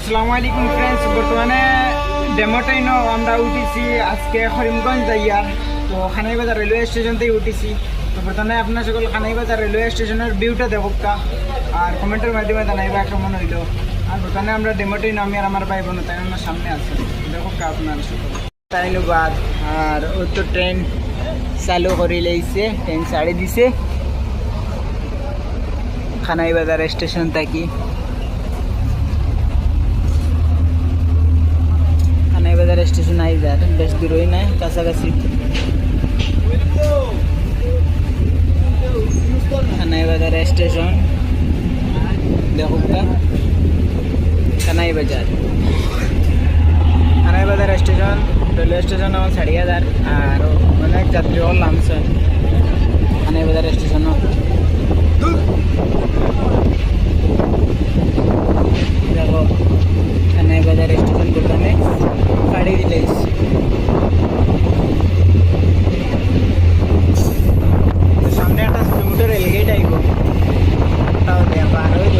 আসসালামু আলাইকুম ফ্রেন্ডস, বর্তমানে ডেমোটাইন আমরা উঠেছি আজকে করিমগঞ্জ যাইয়ার। তো খানাইবাজার রেলওয়ে স্টেশন থেকে উঠেছি। তো প্রথমে আপনার সকল খানাইবাজার রেলওয়ে স্টেশনের ভিউটা দেখুকা আর কমেন্টের মাধ্যমে জানাইবা কেমন হইল। আর প্রথমে আমরা ডেমোটাইন আমি আর আমার ভাই বোন তাই আমার সামনে আছে দেখুকা আপনার সকল তাইনুবাদ। আর ও তো ট্রেন চালু করে লাইছে, ট্রেন ছাড়ি দিছে খানাইবাজার স্টেশন থাকি। খানাইবাজার স্টেশন আই যার বেশ দূরই নাই, কাছাকাছি। খানাইবাজার স্টেশন দেখুক, খানাইবাজার খানাইবাজার স্টেশন রেলওয়ে স্টেশন আমার ছাড়িয়ে যার। আর অনেক যাত্রী হল নামছেন খানাইবাজার স্টেশন। দেখো খানাইবাজার স্টেশন দোকানে গাড়ি দিলেই সামনে একটা কিলোমিটার রেলগেট আইব, তাও ব্যাপার হইল।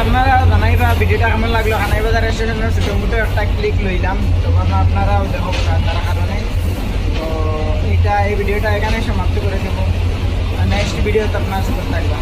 আপনারা জানাইবা ভিডিওটা কেমন লাগলো। খানাইবাজার স্টেশনের ছোটো মোটো একটা ক্লিক লইলাম, তখন আপনারাও দেখো তার কারণে। তো এই ভিডিওটা এখানে সমাপ্ত করে দেবো। নেক্সট ভিডিওতে আপনার সাথে থাকবা।